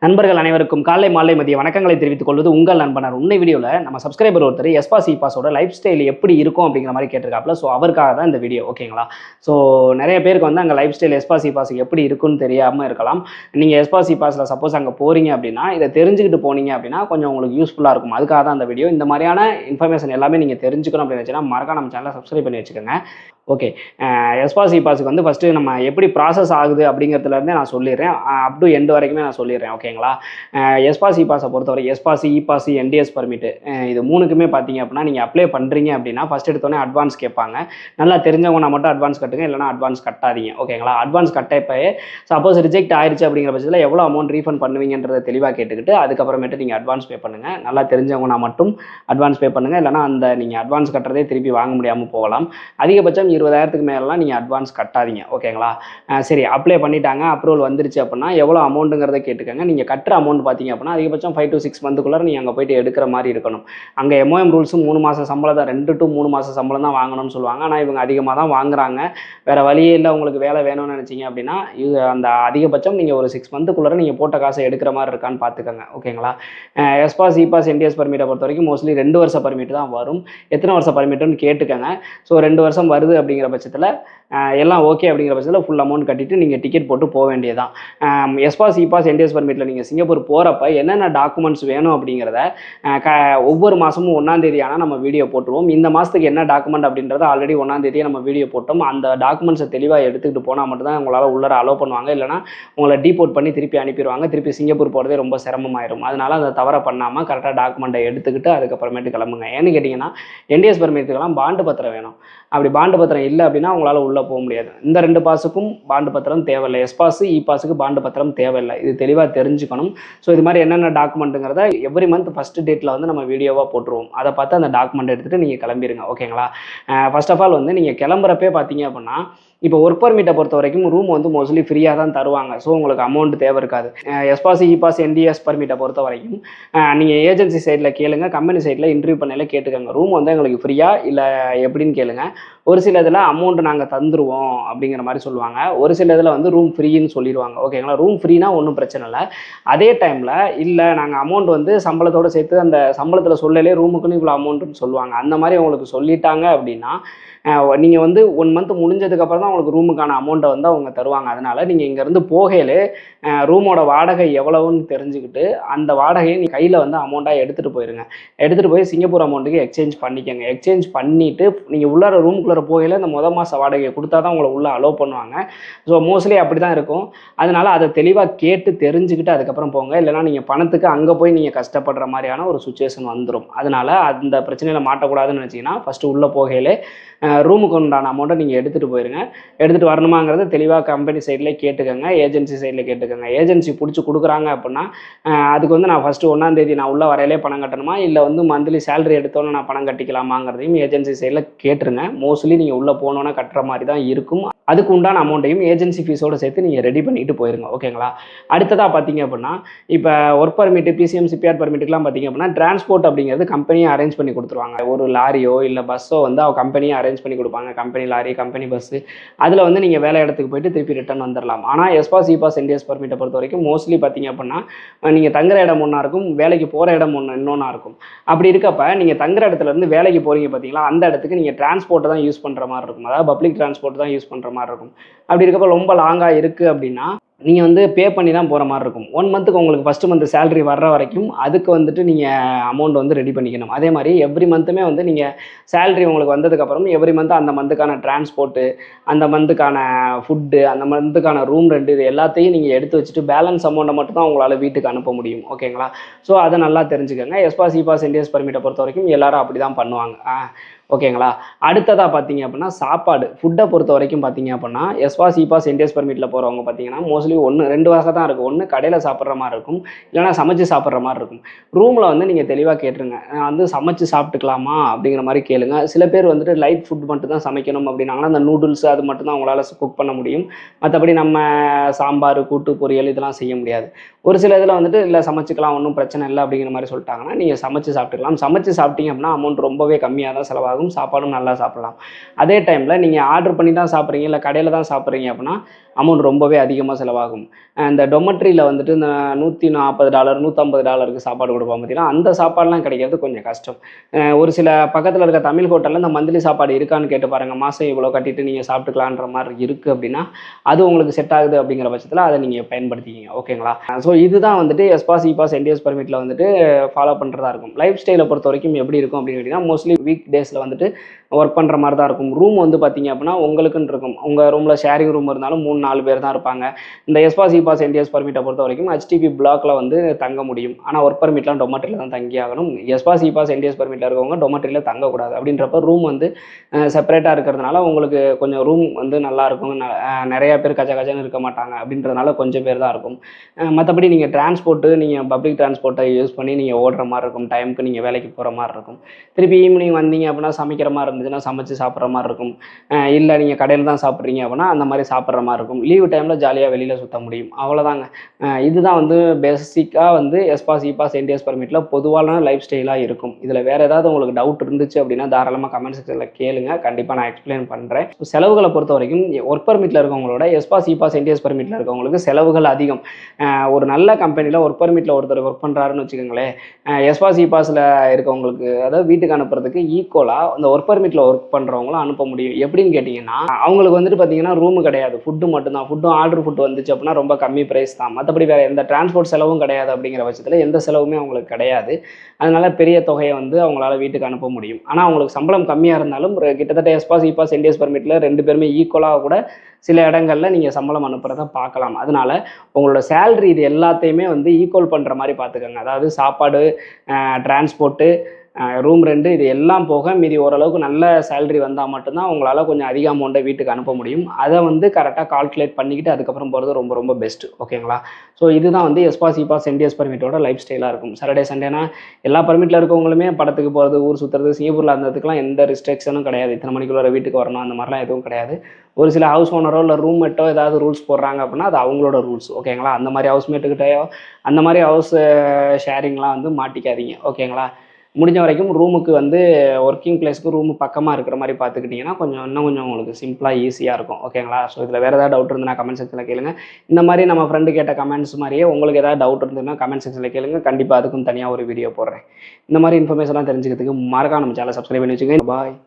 நண்பர்கள் அனைவருக்கும் காலை மாலை மதிய வணக்கங்களை தெரிவித்துக் கொள்வது உங்கள் நண்பனர். உன்னை வீடியோவில் நம்ம சப்ஸ்கிரைபர் ஒருத்தர் எஸ்பாஸ் இபாஸோட லைஃப் ஸ்டைல் எப்படி இருக்கும் அப்படிங்கிற மாதிரி கேட்டிருக்காப்புல. ஸோ அவருக்காக தான் இந்த வீடியோ, ஓகேங்களா? ஸோ நிறைய பேருக்கு வந்து அங்கே லைஃப் ஸ்டைல் எஸ்பாஸ் இபாஸ் எப்படி இருக்குன்னு தெரியாமல் இருக்கலாம். நீங்கள் எஸ்பாஸ் இபாஸில் சப்போஸ் அங்கே போகிறீங்க அப்படின்னா இதை தெரிஞ்சுக்கிட்டு போனீங்க அப்படின்னா கொஞ்சம் உங்களுக்கு யூஸ்ஃபுல்லாக இருக்கும். அதுக்காக தான் அந்த வீடியோ. இந்த மாதிரியான இன்ஃபர்மேஷன் எல்லாமே நீங்கள் தெரிஞ்சுக்கணும் அப்படின்னு வச்சுன்னா மறக்காம நம்ம சேனலை சப்ஸ்கிரைப் பண்ணி வச்சுக்கோங்க. ஓகே, எஸ்பாஸ் இபாஸுக்கு வந்து ஃபஸ்ட்டு நம்ம எப்படி ப்ராசஸ் ஆகுது அப்படிங்கிறதுலேருந்தே நான் சொல்லிடுறேன். அப் டு எண்டு வரைக்குமே நான் சொல்லிடுறேன், ஓகேங்களா? எஸ்பாஸ் இபாஸை பொறுத்தவரை எஸ்பாஸ் இபாஸ் என்டிஎஸ் பர்மிட்டு இது மூணுக்குமே பார்த்தீங்க அப்படின்னா நீங்கள் அப்ளை பண்ணுறீங்க அப்படின்னா ஃபஸ்ட் எடுத்தோடனே அட்வான்ஸ் கேட்பாங்க. நல்லா தெரிஞ்சவங்க மட்டும் அட்வான்ஸ் கட்டுங்க, இல்லைனா அட்வான்ஸ் கட்டாதீங்க, ஓகேங்களா? அட்வான்ஸ் கட்டப்போ சப்போஸ் ரிஜெக்ட் ஆயிடுச்சு அப்படிங்கிற பட்சத்தில் எவ்வளோ அமௌண்ட் ரீஃபண்ட் பண்ணுவீங்கன்றதை தெளிவாக கேட்டுக்கிட்டு அதுக்கப்புறமேட்டு நீங்கள் அட்வான்ஸ் பே பண்ணுங்கள். நல்லா தெரிஞ்சவங்கன்னா மட்டும் அட்வான்ஸ் பே பண்ணுங்கள், இல்லைனா அந்த நீங்கள் அட்வான்ஸ் கட்டுறதே திருப்பி வாங்க முடியாமல் போகலாம். அதிகபட்சம் 20,000க்கு மேலாம் நீங்கள் அட்வான்ஸ் கட்டாதீங்க, ஓகேங்களா? சரி, அப்ளை பண்ணிட்டாங்க, அப்ரூவல் வந்துருச்சு அப்படின்னா எவ்வளோ அமௌண்ட்டுங்கிறத கேட்டுக்கோங்க. நீங்கள் கட்டுற அமௌண்ட் பார்த்தீங்க அப்படின்னா அதிகபட்சம் 5 to 6 மந்த்துக்குள்ளே நீங்கள் அங்கே போய்ட்டு எடுக்கிற மாதிரி இருக்கணும். அங்கே எம்ஓஎம் ரூல்ஸும் 3 மாதம் சம்பளம் தான், 2 to 3 மாதம் சம்பளம் தான் வாங்கணும்னு சொல்லுவாங்க. ஆனால் இவங்க அதிகமாக தான் வாங்குறாங்க. வேறு வழியே இல்லை, உங்களுக்கு வேலை வேணும்னு நினச்சிங்க அப்படின்னா இது அந்த அதிகபட்சம் நீங்கள் ஒரு 6 மந்த்துக்குள்ளே நீங்கள் போட்ட காசை எடுக்கிற மாதிரி இருக்கான்னு பார்த்துக்கோங்க, ஓகேங்களா? எஸ்பாஸ் இபாஸ் என்டிஎஸ் பர்மிட்டை பொறுத்த வரைக்கும் மோஸ்ட்லி 2 வருஷ பர்மிட் தான் வரும். எத்தனை வருஷம் பர்மிட்டுன்னு கேட்டுக்கோங்க. ஸோ 2 வருஷம் வருது அப்படிங்கிற பட்சத்தில் எல்லாம் ஓகே அப்படிங்கிற பட்சத்தில் ஃபுல் அமௌண்ட் கட்டிட்டு நீங்கள் டிக்கெட் போட்டு போக வேண்டியதான். எஸ்பாஸ் இபாஸ் என்டிஎஸ் பர்மிட்டில் நீங்கள் சிங்கப்பூர் போகிறப்ப என்னென்ன டாக்குமெண்ட்ஸ் வேணும் அப்படிங்கிறத ஒவ்வொரு மாதமும் 1ஆம் தேதி ஆனால் நம்ம வீடியோ போட்டுருவோம். இந்த மாதத்துக்கு என்ன டாக்குமெண்ட் அப்படின்றத ஆல்ரெடி 1ஆம் தேதியே நம்ம வீடியோ போட்டோம். அந்த டாக்குமெண்ட்ஸை தெளிவாக எடுத்துக்கிட்டு போனால் மட்டும்தான் உங்களால் உள்ளர அலோவ் பண்ணுவாங்க. இல்லைனா உங்களை டீபோர்ட் பண்ணி திருப்பி அனுப்பிடுவாங்க. திருப்பி சிங்கப்பூர் போகிறதே ரொம்ப சிரமமாயிரும். அதனால் அந்த தவறை பண்ணாமல் கரெக்டாக டாக்குமெண்ட்டை எடுத்துக்கிட்டு அதுக்கப்புறமேட்டு கிளம்புங்க. ஏன்னு கேட்டிங்கன்னா என்டிஎஸ் பர்மிட்டுக்கெல்லாம் பாண்டு பத்திரம் வேணும். அப்படி பாண்டு பத்திரம் இல்லை அப்படின்னா உங்களால் உள்ளே போக முடியாது. இந்த 2 பாஸுக்கும் பாண்டு பத்திரம் தேவையில்லை. எஸ்பாஸ் இபாஸுக்கு பாண்டு பத்திரம் தேவையில்லை. இது தெளிவாக தெரிஞ்சுக்கணும். ஸோ இது மாதிரி என்னென்ன டாக்குமெண்ட்டுங்கிறத எவ்ரி மந்த் ஃபஸ்ட் டேட்டில் வந்து நம்ம வீடியோவாக போட்டுருவோம். அதை பார்த்து அந்த டாக்குமெண்ட் எடுத்துகிட்டு நீங்கள் கிளம்பிடுங்க, ஓகேங்களா? ஃபர்ஸ்ட் ஆஃப் ஆல் வந்து நீங்கள் கிளம்புறப்பே பார்த்தீங்க அப்படின்னா இப்போ ஒர்க் பர்மிட்டை பொறுத்த வரைக்கும் ரூம் வந்து மோஸ்ட்லி ஃப்ரீயாக தான் தருவாங்க. ஸோ உங்களுக்கு அமௌண்ட் தேவை இருக்காது. எஸ்பாஸ் இபாஸ் என்டிஎஸ் பர்மிட்டை பொறுத்த வரைக்கும் நீங்கள் ஏஜென்சி சைடில் கேளுங்க, கம்பெனி சைடில் இன்டர்வியூ பண்ணல கேட்டுக்கோங்க. ரூம் வந்து எங்களுக்கு ஃப்ரீயாக இல்லை எப்படின்னு கேளுங்க. ஒரு சில இதில் அமௌண்ட் நாங்கள் தந்துடுவோம் அப்படிங்கிற மாதிரி சொல்லுவாங்க. ஒரு சில இதில் வந்து ரூம் ஃப்ரீன்னு சொல்லிடுவாங்க, ஓகேங்களா? ரூம் ஃப்ரீனா ஒன்றும் பிரச்சனை இல்லை. அதே டைமில் இல்லை நாங்கள் அமௌண்ட் வந்து சம்பளத்தோடு சேர்த்து அந்த சம்பளத்தில் சொல்லலே ரூமுக்குன்னு இவ்வளோ அமௌண்ட்டுன்னு சொல்லுவாங்க. அந்த மாதிரி உங்களுக்கு சொல்லிட்டாங்க அப்படின்னா நீங்கள் வந்து 1 மந்த் முடிஞ்சதுக்கப்புறம் தான் உங்களுக்கு ரூமுக்கான அமௌண்ட்டை வந்து அவங்க தருவாங்க. அதனால் நீங்கள் இங்கேருந்து போகையிலே ரூமோட வாடகை எவ்வளவுன்னு தெரிஞ்சுக்கிட்டு அந்த வாடகையை நீங்கள் கையில் வந்து அமௌண்ட்டாக எடுத்துகிட்டு போயிருங்க. எடுத்துகிட்டு போய் சிங்கப்பூர் அமௌண்ட்டுக்கு எக்ஸ்சேஞ்ச் பண்ணிக்கோங்க. எக்ஸ்சேஞ்ச் பண்ணிவிட்டு நீங்கள் உள்ளார ரூமுக்குள்ளே போகையில் இந்த மாத வாடகையை கொடுத்தா தான் உங்களை உள்ளே அலோவ் பண்ணுவாங்க. ஸோ மோஸ்ட்லி அப்படி தான் இருக்கும். அதனால் அதை தெளிவாக கேட்டு தெரிஞ்சுக்கிட்டு அதுக்கப்புறம் போங்க. இல்லைனா நீங்கள் பணத்துக்கு அங்கே போய் நீங்கள் கஷ்டப்படுற மாதிரியான ஒரு சுச்சுவேஷன் வந்துடும். அதனால் அந்த பிரச்சனையில் மாட்டக்கூடாதுன்னு நினச்சிங்கன்னா ஃபஸ்ட்டு உள்ளே போகையிலே ரூமுக்கு உண்டான அமௌண்ட்டை நீங்கள் எடுத்துகிட்டு போயிருங்க. எடுத்துகிட்டு வரணுமாங்கிறத தெளிவாக கம்பெனி சைடில் கேட்டுக்கோங்க, ஏஜென்சி சைடில் கேட்டுக்கோங்க. ஏஜென்சி பிடிச்சி கொடுக்குறாங்க அப்படின்னா அதுக்கு வந்து நான் ஃபஸ்ட்டு 1ஆம் தேதி நான் உள்ளே வரையிலே பணம் கட்டணுமா, இல்லை வந்து மந்த்லி சேலரி எடுத்தோன்னே நான் பணம் கட்டிக்கலாமாங்கிறதையும் ஏஜென்சி சைடில் கேட்டுருங்க. மோஸ்ட்லி நீங்கள் உள்ளே போனோன்னே கட்டுற மாதிரி தான் இருக்கும். அதுக்கு உண்டான அமௌண்ட்டையும் ஏஜென்சி ஃபீஸோடு சேர்த்து நீங்கள் ரெடி பண்ணிட்டு போயிருங்க, ஓகேங்களா? அடுத்ததாக பார்த்தீங்க அப்படின்னா இப்போ ஒர்க் பர்மிட்டு, பிசிஎம், சிபிஆர் பர்மிட்டுக்கெலாம் பார்த்தீங்க அப்படின்னா டிரான்ஸ்போர்ட் அப்படிங்கிறது கம்பெனியை அரேஞ்ச் பண்ணி கொடுத்துருவாங்க. ஒரு லாரியோ இல்லை பஸ்ஸோ வந்து கம்பெனியை அரேஞ்ச் பண்ணி கொடுப்பாங்க. கம்பெனி லாரி, கம்பெனி பஸ்ஸு, அதில் வந்து நீங்கள் வேலை இடத்துக்கு போயிட்டு திருப்பி ரிட்டர்ன் வந்துடலாம். ஆனால் எஸ்பாஸ் இபாஸ் என்டிஎஸ் பர்மிட்டை பொறுத்த வரைக்கும் மோஸ்ட்லி பார்த்தீங்க அப்படின்னா நீங்கள் தங்குற இடம் ஒன்றா இருக்கும், வேலைக்கு போகிற இடம் இன்னொன்றா இருக்கும். அப்படி இருக்கப்போ நீங்கள் தங்குற இடத்துலேருந்து வேலைக்கு போகிறீங்க பார்த்தீங்களா, அந்த இடத்துக்கு நீங்கள் டிரான்ஸ்போர்ட்டை தான் யூஸ் பண்ணுற மாதிரி இருக்கும். அதாவது பப்ளிக் டிரான்ஸ்போர்ட் தான் யூஸ் பண்ணுற மாதிரி இருக்கும். அப்படி இருக்கப்போ ரொம்ப லாங்காக இருக்குது அப்படின்னா நீங்கள் வந்து பே பண்ணி தான் போகிற மாதிரி இருக்கும். 1 மந்த்துக்கு உங்களுக்கு ஃபஸ்ட்டு மந்த் சேலரி வர்ற வரைக்கும் அதுக்கு வந்துட்டு நீங்கள் அமௌண்ட் வந்து ரெடி பண்ணிக்கணும். அதே மாதிரி எவ்ரி மந்த்துமே வந்து நீங்கள் சேலரி உங்களுக்கு வந்ததுக்கப்புறம் எவ்ரி மந்த் அந்த மந்த்துக்கான டிரான்ஸ்போர்ட்டு, அந்த மந்த்துக்கான ஃபுட்டு, அந்த மந்த்துக்கான ரூம் ரெண்ட், இது எல்லாத்தையும் நீங்கள் எடுத்து வச்சுட்டு பேலன்ஸ் அமௌண்ட்டை மட்டும் தான் உங்களால் வீட்டுக்கு அனுப்ப முடியும், ஓகேங்களா? ஸோ அதை நல்லா தெரிஞ்சுக்கோங்க. எஸ்பாஸ் இபாஸ் என்டிஎஸ் பர்மிட்டை பொறுத்த வரைக்கும் எல்லாரும் அப்படி தான் பண்ணுவாங்க, ஓகேங்களா? அடுத்ததாக பார்த்தீங்க அப்படின்னா சாப்பாடு, ஃபுட்டை பொறுத்த வரைக்கும் பார்த்தீங்க அப்படின்னா எஸ்பாஸ் இபாஸ் என்டிஎஸ் பர்மிட்டில் போகிறவங்க பார்த்தீங்கன்னா மோஸ்ட்லி 2 வகை தான் இருக்கும். ஒன்று கடையில் சாப்பிட்ற மாதிரி இருக்கும், இல்லைனா சமைச்சு சாப்பிட்ற மாதிரி இருக்கும். ரூமில் வந்து நீங்கள் தெளிவாக கேட்டுருங்க, நான் வந்து சமைச்சு சாப்பிட்டுக்கலாமா அப்படிங்கிற மாதிரி கேளுங்க. சில பேர் வந்துட்டு லைட் ஃபுட் மட்டும் தான் சமைக்கணும் அப்படின்னாங்கன்னா அந்த நூடுல்ஸ் அது மட்டும் தான் அவங்களால குக் பண்ண முடியும். மற்றபடி நம்ம சாம்பார், கூட்டு, பொரியல் இதெல்லாம் செய்ய முடியாது. ஒரு சில இதில் வந்துட்டு இல்லை சமைச்சிக்கலாம், ஒன்றும் பிரச்சனை இல்லை அப்படிங்கிற மாதிரி சொல்லிட்டாங்கன்னா நீங்கள் சமைச்சு சாப்பிட்டுக்கலாம். சமைச்சு சாப்பிட்டீங்க அப்படின்னா அமௌண்ட் ரொம்பவே கம்மியாக தான் செலவாகும். சாப்பாடும் நல்லா சாப்பிடலாம். அதே டைமில் நீங்கள் ஆர்டர் பண்ணி தான் சாப்பிட்றீங்க, இல்லை கடையில் தான் சாப்பிட்றீங்க அப்படின்னா அமௌண்ட் ரொம்பவே அதிகமாக செலவாகும். இந்த டொமட்ரியில் வந்துட்டு இந்த $140 $150க்கு சாப்பாடு கொடுப்பாங்க பார்த்தீங்கன்னா, அந்த சாப்பாடுலாம் கிடைக்கிறது கொஞ்சம் கஷ்டம். ஒரு சில பக்கத்தில் இருக்க தமிழ் ஹோட்டலில் இந்த மந்த்லி சாப்பாடு இருக்கான்னு கேட்டு பாருங்கள். மாதம் இவ்வளோ கட்டிட்டு நீங்கள் சாப்பிட்டுக்கலான்ற மாதிரி இருக்குது அப்படின்னா, அது உங்களுக்கு செட் ஆகுது அப்படிங்கிற பட்சத்தில் அதை நீங்கள் பயன்படுத்திக்கிங்க. ஓகேங்களா? ஸோ இதுதான் வந்துட்டு எஸ்பாஸ் இபாஸ் என்டிஎஸ் பர்மிட்டில் வந்துட்டு ஃபாலோ பண்ணுறதா இருக்கும். லைஃப் ஸ்டைலை பொறுத்த வரைக்கும் எப்படி இருக்கும் அப்படின்னு கேட்டிங்கன்னா, மோஸ்ட்லி வீக் டேஸில் வந்துட்டு ஒர்க் பண்ணுற மாதிரி தான் இருக்கும். ரூம் வந்து பார்த்தீங்க அப்படின்னா உங்களுக்குன்னு இருக்கும். உங்கள் ரூமில் ஷேரிங் ரூம் இருந்தாலும் 3-4 பேர் தான் இருப்பாங்க. இந்த எஸ்பாஸ் இபாஸ் என்டிஎஸ் பர்மிட்டை பொறுத்த வரைக்கும் ஹெச்டிபி பிளாக்ல வந்து தங்க முடியும். ஆனால் ஒர்க் பர்மிட்லாம் டொமட்ரியில் தான் தங்கி ஆகணும். எஸ்பாஸ் இபாஸ் என்டிஎஸ் பர்மிட்டில் இருக்கவங்க டொமட்ரியில் தங்கக்கூடாது. அப்படின்றப்ப ரூம் வந்து செப்பரேட்டாக இருக்கிறதுனால உங்களுக்கு கொஞ்சம் ரூம் வந்து நல்லாயிருக்கும். நிறையா பேர் கச்ச கச்சன்னு இருக்க மாட்டாங்க. அப்படின்றதுனால கொஞ்சம் பேர் தான் இருக்கும். மற்றபடி நீங்கள் டிரான்ஸ்போர்ட்டு நீங்கள் பப்ளிக் டிரான்ஸ்போர்ட்டை யூஸ் பண்ணி நீங்கள் ஓடுற மாதிரி இருக்கும். டைமுக்கு நீங்கள் வேலைக்கு போகிற மாதிரி இருக்கும். திருப்பி ஈவினிங் வந்தீங்க அப்படின்னா சமைக்கிற மாதிரி இருந்துச்சுன்னா சமைச்சு சாப்பிட்ற மாதிரி இருக்கும். இல்லை நீங்கள் கடையில் தான் சாப்பிட்றீங்க அப்படின்னா அந்த மாதிரி சாப்பிட்ற மாதிரி இருக்கும். லீவு டைமில் ஜாலியாக வெளியில் சுற்ற முடியும். அவ்வளோதாங்க. இதுதான் வந்து பேசிக்காக வந்து எஸ்பாஸ் இபாஸ் என்டிஎஸ் பர்மிட்டில் பொதுவான லைஃப் ஸ்டைலாக இருக்கும். இதில் வேறு ஏதாவது உங்களுக்கு டவுட் இருந்துச்சு அப்படின்னா தாராளமாக கமெண்ட் செக்ஷனில் கேளுங்க. கண்டிப்பாக நான் எக்ஸ்பிளைன் பண்ணுறேன். செலவுகளை பொறுத்த வரைக்கும் ஒர்க் பர்மிட்டில் இருக்கவங்களோட எஸ்பாஸ் இபாஸ் என்டிஎஸ் பர்மிட்டில் இருக்கவங்களுக்கு செலவுகள் அதிகம். ஒரு நல்ல கம்பெனியில் ஒர்க் பர்மிட்டில் ஒருத்தர் ஒர்க் பண்ணுறாருன்னு வச்சுக்கோங்களேன், எஸ்பாஸ் இபாஸில் இருக்கவங்களுக்கு அதாவது வீட்டுக்கு அனுப்புறதுக்கு ஈக்குவலாக இந்த ஒர்க் பர்மிட்டில் ஒர்க் பண்ணுறவங்களும் அனுப்ப முடியும். எப்படின்னு கேட்டிங்கன்னா, அவங்களுக்கு வந்துட்டு பார்த்தீங்கன்னா ரூமு கிடையாது, ஃபுட்டு மட்டும்தான். ஃபுட்டும் ஆர்டர் ஃபுட்டு வந்துச்சு அப்படின்னா ரொம்ப கம்மி ப்ரைஸ் தான். மற்றபடி வேறு எந்த டிரான்ஸ்போர்ட் செலவும் கிடையாது. அப்படிங்கிற பட்சத்தில் எந்த செலவுமே அவங்களுக்கு கிடையாது. அதனால பெரிய தொகையை வந்து அவங்களால வீட்டுக்கு அனுப்ப முடியும். ஆனால் அவங்களுக்கு சம்பளம் கம்மியாக இருந்தாலும் கிட்டத்தட்ட எஸ்பாஸ் இபாஸ் என்டிஎஸ் பர்மிட்டில் 2 பேருமே ஈக்குவலாக கூட சில இடங்களில் நீங்கள் சம்பளம் அனுப்புகிறத பார்க்கலாம். அதனால உங்களோட சேலரி இது எல்லாத்தையுமே வந்து ஈக்குவல் பண்ணுற மாதிரி பார்த்துக்கோங்க. அதாவது சாப்பாடு, டிரான்ஸ்போர்ட்டு, ரூம் ரெண்ட் இது எல்லாம் போக மீதி ஓரளவுக்கு நல்ல சேலரி வந்தால் மட்டும்தான் உங்களால் கொஞ்சம் அதிக அமௌண்ட்டை வீட்டுக்கு அனுப்ப முடியும். அதை வந்து கரெக்டாக கால்குலேட் பண்ணிக்கிட்டு அதுக்கப்புறம் போகிறது ரொம்ப ரொம்ப பெஸ்ட்டு. ஓகேங்களா? ஸோ இதுதான் வந்து எஸ்பாஸ் இபாஸ் என்டிஎஸ் பர்மிட்டோட லைஃப் ஸ்டைலாக இருக்கும். சாட்டர்டே சண்டேனா எல்லா பர்மிட்டில் இருக்கவங்களுமே படத்துக்கு போகிறது, ஊர் சுற்றுறது, சிங்கப்பூரில் இருந்ததுக்குலாம் எந்த ரெஸ்ட்ரிக்ஷனும் கிடையாது. இத்தனை மணிக்குள்ள வீட்டுக்கு வரணும் அந்த மாதிரிலாம் எதுவும் கிடையாது. ஒரு சில ஹவுஸ் ஓனரோ இல்லை ரூம்மேட்டோ ஏதாவது ரூல்ஸ் போடுறாங்க அப்படின்னா அது அவங்களோட ரூல்ஸ். ஓகேங்களா? அந்த மாதிரி ஹவுஸ்மேட்டுக்கிட்டேயோ அந்த மாதிரி ஹவுஸ் ஷேரிங்லாம் வந்து மாட்டிக்காதீங்க. ஓகேங்களா? முடிஞ்ச வரைக்கும் ரூமுக்கு வந்து ஒர்க்கிங் பிளேஸ்க்கு ரூமு பக்கமாக இருக்கிற மாதிரி பார்த்துக்கிட்டிங்கன்னா இன்னும் கொஞ்சம் உங்களுக்கு சிம்பிளாக ஈஸியாக இருக்கும். ஓகேங்களா? ஸோ இதில் வேறு ஏதாவது டவுட் இருந்ததுன்னா கமெண்ட் செக்ஷனில் கேளுங்க. இந்த மாதிரி நம்ம ஃப்ரெண்டு கேட்ட கமெண்ட்ஸ் மாதிரியே உங்களுக்கு ஏதாவது டவுட் இருந்ததுன்னா கமெண்ட் செக்ஷனில் கேளுங்க. கண்டிப்பாக அதுக்கும் தனியாக ஒரு வீடியோ போடுறேன். இந்த மாதிரி இன்ஃபர்மேஷன்லாம் தெரிஞ்சுக்கிறதுக்கு மறக்காம நம்ம சேனலை சப்ஸ்கிரைப் பண்ணி வச்சுக்கோங்க. பாய்.